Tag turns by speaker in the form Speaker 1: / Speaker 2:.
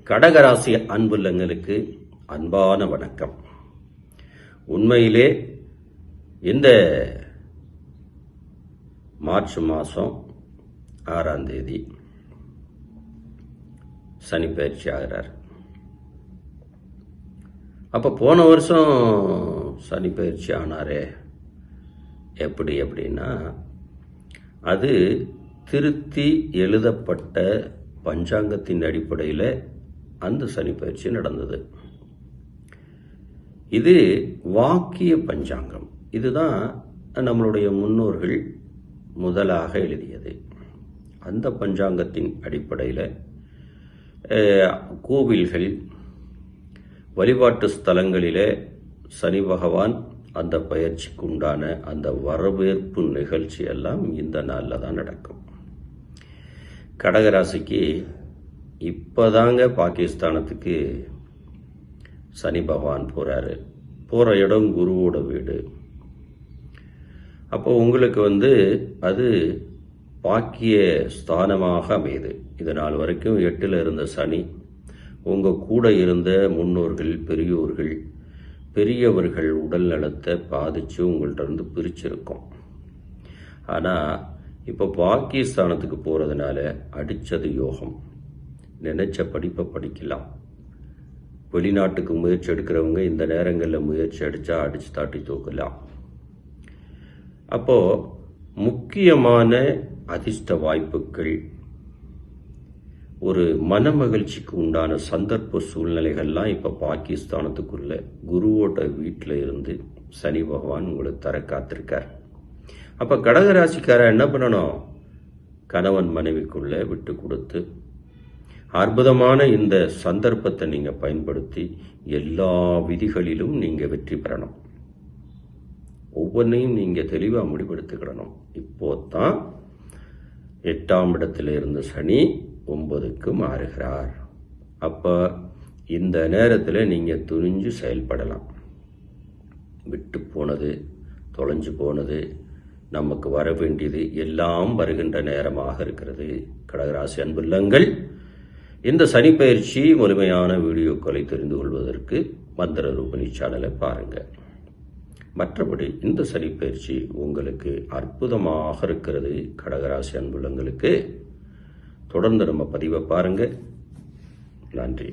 Speaker 1: கடகராசி அன்புள்ளங்களுக்கு அன்பான வணக்கம். உண்மையிலே இந்த மார்ச் மாதம் 6ஆம் தேதி சனி பயிற்சி ஆகிறார். அப்போ போன வருஷம் சனி பயிற்சி ஆனாரே எப்படின்னா அது திருத்தி எழுதப்பட்ட பஞ்சாங்கத்தின் அடிப்படையில் அந்த சனி பயிற்சி நடந்தது. இது வாக்கிய பஞ்சாங்கம். இதுதான் நம்மளுடைய முன்னோர்கள் முதலாக எழுதியது. அந்த பஞ்சாங்கத்தின் அடிப்படையில் கோவில்கள், வழிபாட்டு ஸ்தலங்களிலே சனி பகவான் அந்த பயிற்சிக்கு உண்டான அந்த வரவேற்பு நிகழ்ச்சி எல்லாம் இந்த நாளில் தான் நடக்கும். கடகராசிக்கு இப்போதாங்க பாகிஸ்தானத்துக்கு சனி பகவான் போகிறாரு. போகிற இடம் குருவோட வீடு. அப்போ உங்களுக்கு அது பாக்கிய ஸ்தானமாக அமையுது. இது நாள் வரைக்கும் 8ல் இருந்த சனி உங்கள் கூட இருந்த முன்னோர்கள், பெரியவர்கள் உடல் நலத்தை பாதித்து உங்கள்கிட்ட இருந்து பிரிச்சிருக்கோம். ஆனால் இப்போ பாகிஸ்தானத்துக்கு போகிறதுனால அடித்தது யோகம். நினைச்ச படிப்பை படிக்கலாம். வெளிநாட்டுக்கு முயற்சி எடுக்கிறவங்க இந்த நேரங்களில் முயற்சி அடித்து தாட்டி தூக்கலாம். அப்போது முக்கியமான அதிர்ஷ்ட வாய்ப்புகள், ஒரு மன மகிழ்ச்சிக்கு உண்டான சந்தர்ப்ப சூழ்நிலைகள்லாம் இப்போ பாகிஸ்தானத்துக்குள்ள குருவோட வீட்டில் இருந்து சனி பகவான் உங்களுக்கு தர காத்திருக்கார். அப்போ கடகராசிக்காரர் என்ன பண்ணணும்? கணவன் மனைவிக்குள்ள விட்டு கொடுத்து அற்புதமான இந்த சந்தர்ப்பத்தை நீங்கள் பயன்படுத்தி எல்லா விதிகளிலும் நீங்கள் வெற்றி பெறணும். ஒவ்வொன்றையும் நீங்கள் தெளிவாக முடிவெடுத்துக்கிடணும். இப்போதான் 8ஆம் இடத்துல இருந்த சனி 9க்கு மாறுகிறார். அப்போ இந்த நேரத்தில் நீங்கள் துணிஞ்சு செயல்படலாம். விட்டு போனது, தொலைஞ்சு போனது, நமக்கு வர வேண்டியது எல்லாம் வருகின்ற நேரமாக இருக்கிறது. கடகராசி அன்புள்ளங்கள், இந்த சனி பயிற்சி முழுமையான வீடியோக்களை தெரிந்து கொள்வதற்கு மந்திர ரூபணி சேனலை பாருங்கள். மற்றபடி இந்த சனி பயிற்சி உங்களுக்கு அற்புதமாக இருக்கிறது. கடகராசி அன்புள்ளங்களுக்கு தொடர்ந்து நம்ம பதிவை பாருங்கள். நன்றி.